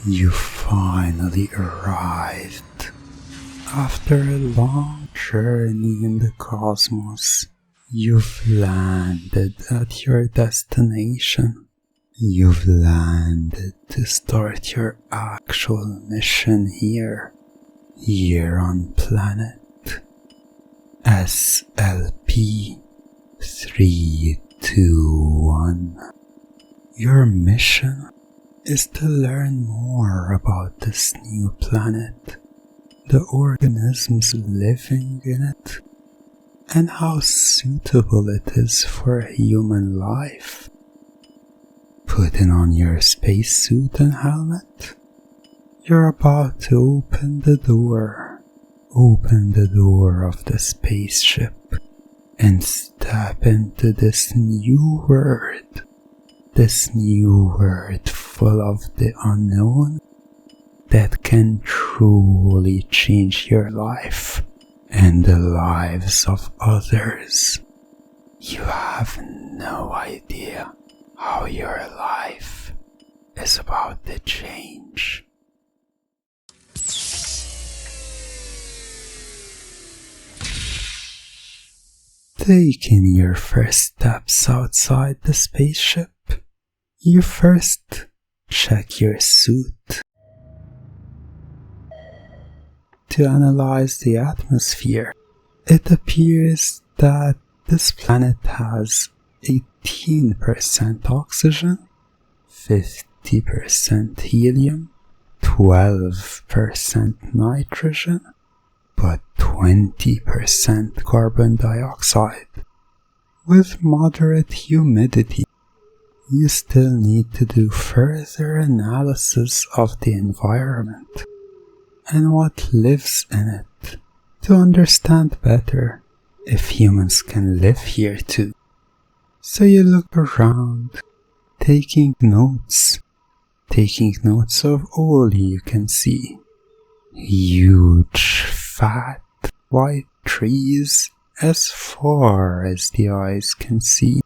You finally arrived. After a long journey in the cosmos, you've landed at your destination. You've landed to start your actual mission here on Planet SLP-321. Your mission is to learn more about this new planet, the organisms living in it, and how suitable it is for human life. Putting on your spacesuit and helmet, you're about to open the door of the spaceship and step into this new world full of the unknown that can truly change your life and the lives of others. You have no idea how your life is about to change. Taking your first steps outside the spaceship, you first check your suit to analyze the atmosphere. It appears that this planet has 18% oxygen, 50% helium, 12% nitrogen, but 20% carbon dioxide. With moderate humidity, you still need to do further analysis of the environment and what lives in it to understand better if humans can live here too. So you look around, taking notes of all you can see. Huge, fat, white trees as far as the eyes can see.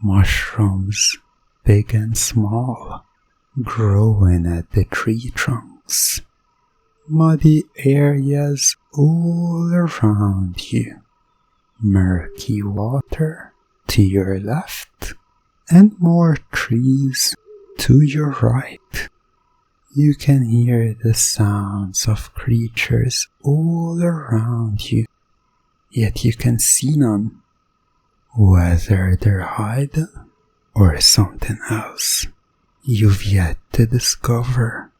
Mushrooms, big and small, growing at the tree trunks. Muddy areas all around you. Murky water to your left, and more trees to your right. You can hear the sounds of creatures all around you, yet you can see none. Whether they're hiding or something else, you've yet to discover.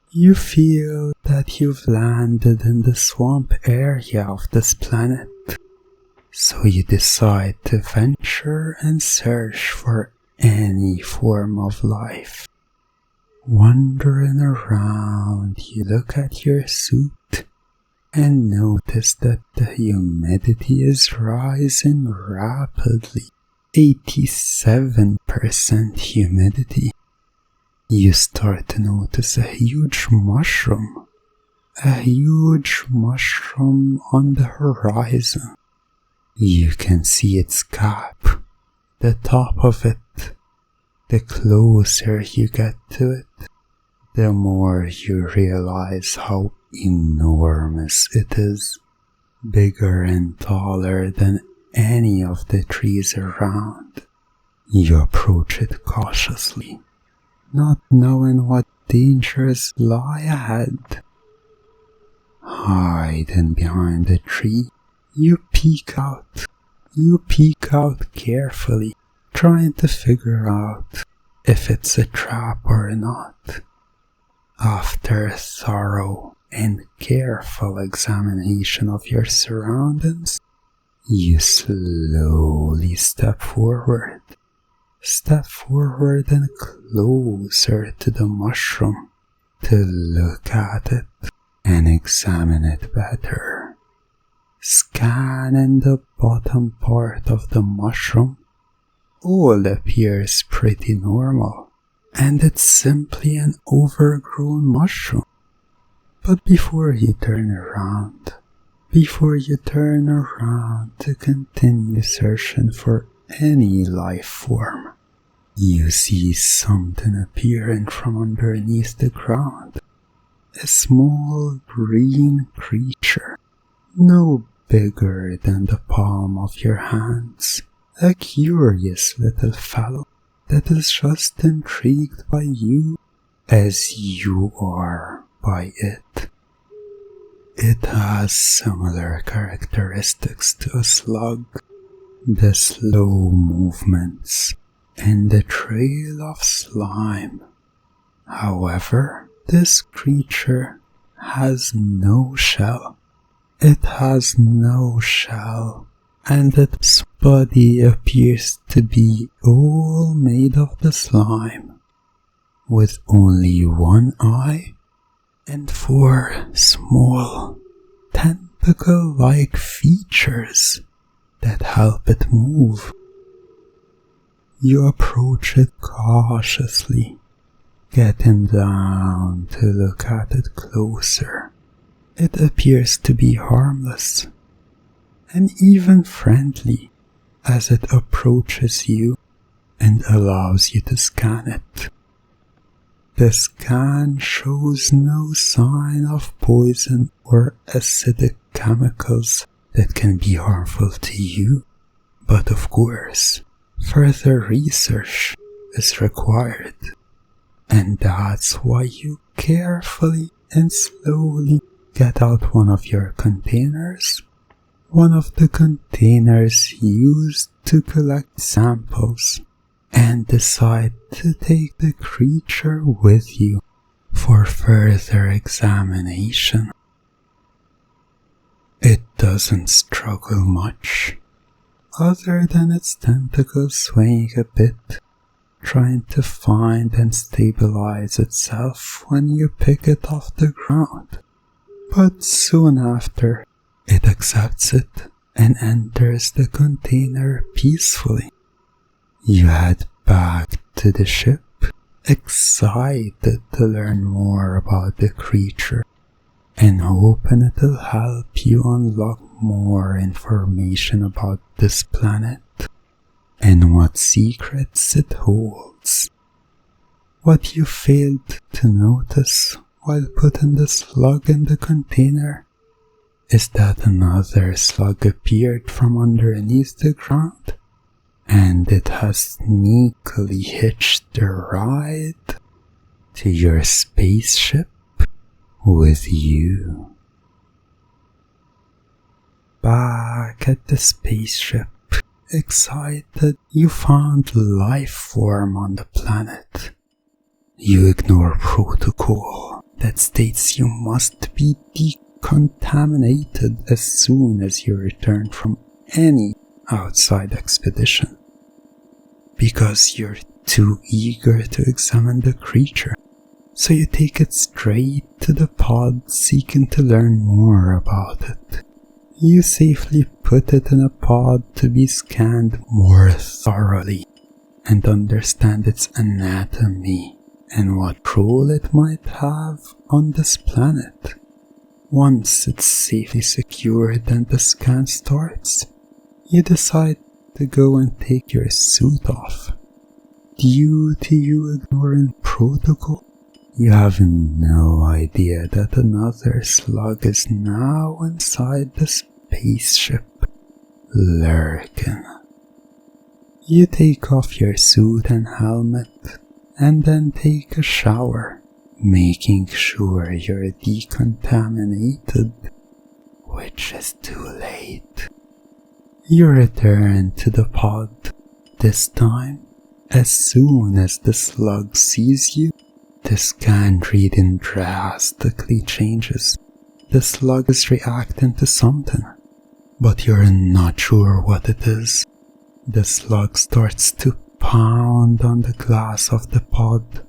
You feel that you've landed in the swamp area of this planet, so you decide to venture and search for any form of life. Wandering around, you look at your suit and notice that the humidity is rising rapidly. 87% humidity. You start to notice a huge mushroom on the horizon. You can see its cap, the top of it. The closer you get to it, the more you realize how enormous it is, bigger and taller than any of the trees around. You approach it cautiously, not knowing what dangers lie ahead. Hiding behind a tree, you peek out carefully, trying to figure out if it's a trap or not. After a thorough and careful examination of your surroundings, you slowly step forward and closer to the mushroom to look at it and examine it better. Scanning the bottom part of the mushroom, all appears pretty normal, and it's simply an overgrown mushroom. But before you turn around to continue searching for any life form, You see something appearing from underneath the ground. A small green creature, no bigger than the palm of your hands. A curious little fellow that is just intrigued by you as you are by it. It has similar characteristics to a slug, the slow movements and the trail of slime. However, this creature has no shell. It has no shell, and its body appears to be all made of the slime, with only one eye and 4 small, tentacle-like features that help it move. You approach it cautiously, getting down to look at it closer. It appears to be harmless, and even friendly as it approaches you and allows you to scan it. The scan shows no sign of poison or acidic chemicals that can be harmful to you, but of course, further research is required, and that's why you carefully and slowly get out one of your containers, one of the containers used to collect samples, and decide to take the creature with you for further examination. It doesn't struggle much, other than its tentacles swaying a bit, trying to find and stabilize itself when you pick it off the ground. But soon after, it accepts it and enters the container peacefully. You head back to the ship, excited to learn more about the creature and hoping it'll help you unlock more information about this planet and what secrets it holds. What you failed to notice while putting the slug in the container is that another slug appeared from underneath the ground, and it has sneakily hitched a ride to your spaceship with you. Back at the spaceship, excited you found life form on the planet. You ignore protocol that states you must be decontaminated as soon as you return from any outside expedition, because you're too eager to examine the creature, so you take it straight to the pod seeking to learn more about it. You safely put it in a pod to be scanned more thoroughly and understand its anatomy and what role it might have on this planet. Once it's safely secured and the scan starts, you decide to go and take your suit off. Due to you ignoring protocol, you have no idea that another slug is now inside the spaceship, lurking. You take off your suit and helmet, and then take a shower, making sure you're decontaminated, which is too late. You return to the pod, this time as soon as the slug sees you. The scan reading drastically changes. The slug is reacting to something, but you're not sure what it is. The slug starts to pound on the glass of the pod,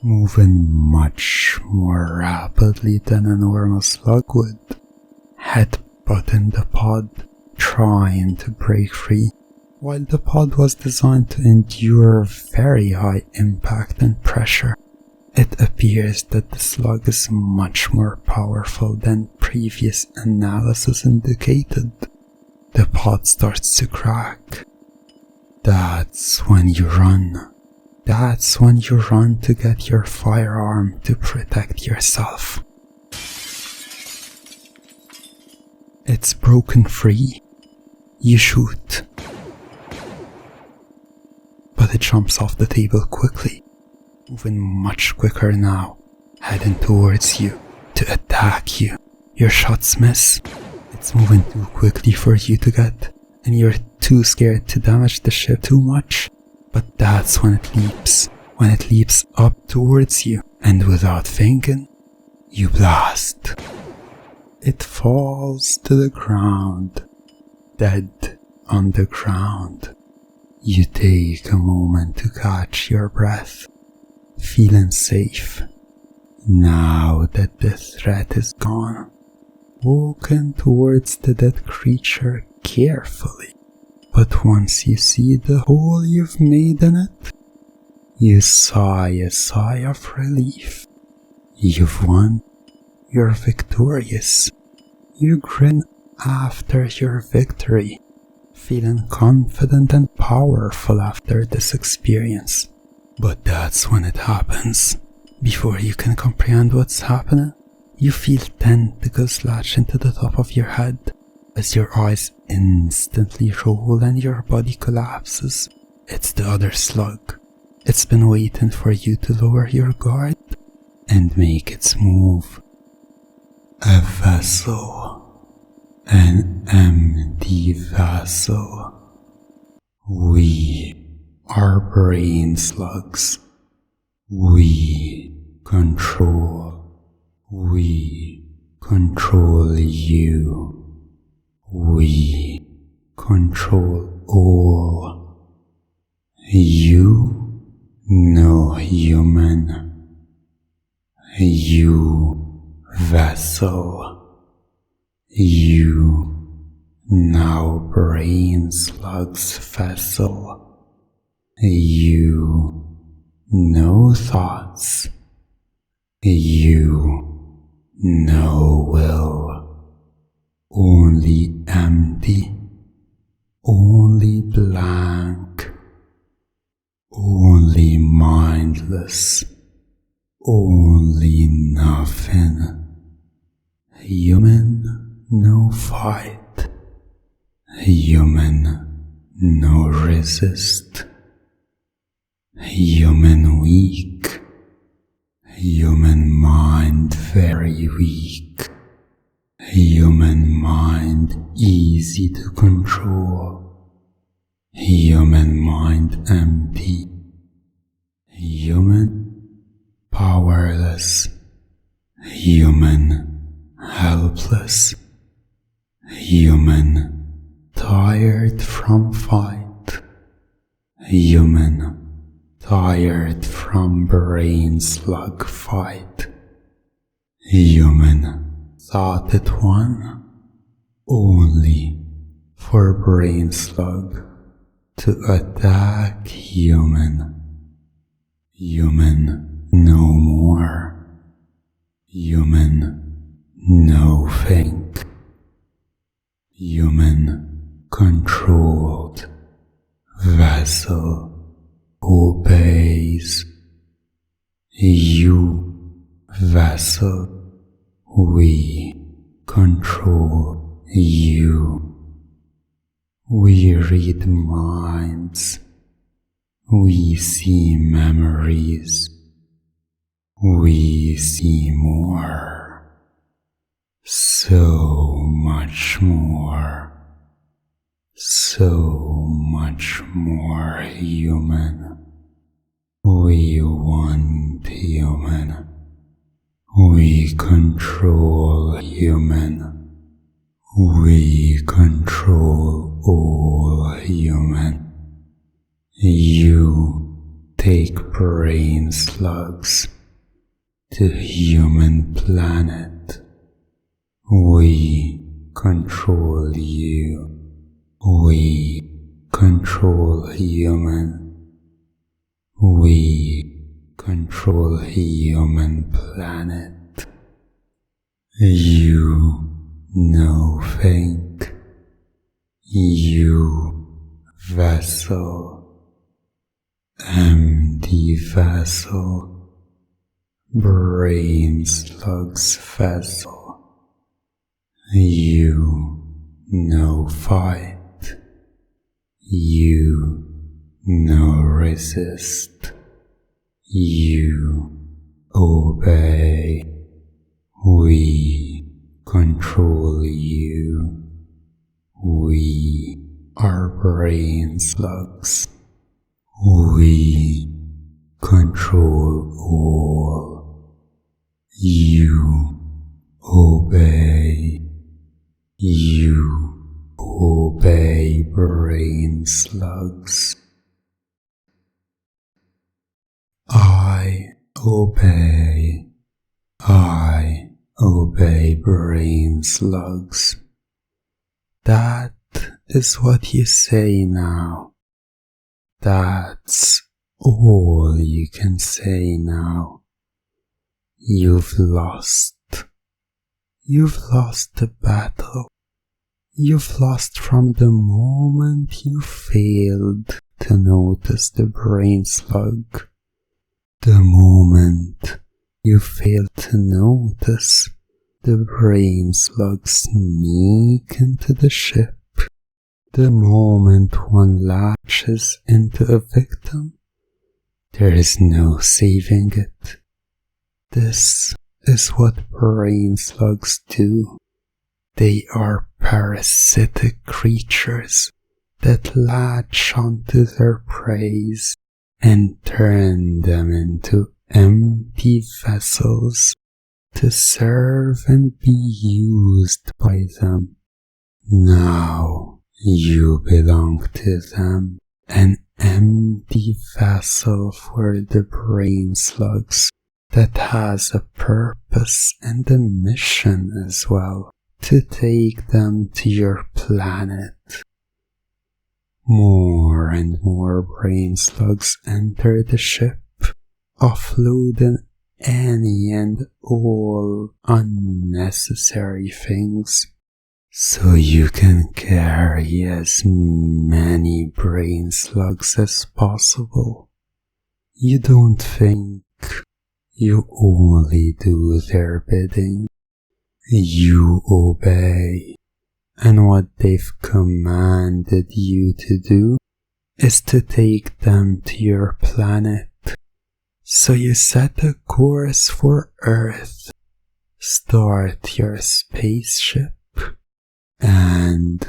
moving much more rapidly than a normal slug would, headbutting the pod, trying to break free. While the pod was designed to endure very high impact and pressure, it appears that the slug is much more powerful than previous analysis indicated. The pod starts to crack. That's when you run, That's when you run to get your firearm to protect yourself. It's broken free. You shoot. But it jumps off the table quickly, moving much quicker now, heading towards you to attack you. Your shots miss. It's moving too quickly for you to get, and you're too scared to damage the ship too much. But that's when it leaps up towards you, and without thinking, you blast. It falls to the ground, dead on the ground. You take a moment to catch your breath, feeling safe. Now that the threat is gone, walking towards the dead creature carefully. But once you see the hole you've made in it, you sigh a sigh of relief. You've won. You're victorious. You grin after your victory, feeling confident and powerful after this experience. But that's when it happens. Before you can comprehend what's happening, you feel tentacles latch into the top of your head as your eyes instantly roll and your body collapses. It's the other slug. It's been waiting for you to lower your guard and make its move. A vessel. An empty vessel. We are brain slugs. We control. We control you. We control all. You, no human. You, vessel. You, now brain slugs vessel. You, no thoughts. You, no will. Only empty, only blank, only mindless, only nothing. Human, no fight. Human, no resist. Human weak. Human mind very weak. Human mind easy to control. Human mind empty. Human powerless. Human helpless. Human tired from fight. Human tired from brain slug fight. Human thought it won only for brain slug to attack human. Human no more. Human no think. Human controlled. Vessel obeys. You, vessel. We control you. We read minds. We see memories. We see more. So much more. So much more human. We want human. We control human. We control all human. You take brain slugs to human planet. We control you. We control human. We control human planet. You no think. You vessel. Empty Muddy vessel, brain slugs vessel. You no fight, you no resist, you obey. We control you. We are brain slugs. We control all. You obey. You obey brain slugs. I obey. I obey brain slugs. That is what you say now. That's all you can say now. You've lost. You've lost the battle. You've lost from the moment you failed to notice the brain slug. The moment you failed to notice the brain slug sneak into the ship. The moment one latches into a victim, there is no saving it. This is what brain slugs do. They are parasitic creatures that latch onto their prey and turn them into empty vessels to serve and be used by them. Now you belong to them, an empty vessel for the brain slugs that has a purpose and a mission as well, to take them to your planet. More and more brain slugs enter the ship, offloading any and all unnecessary things, so you can carry as many brain slugs as possible. You don't think, you only do their bidding. You obey, and what they've commanded you to do is to take them to your planet. So you set a course for Earth, start your spaceship, and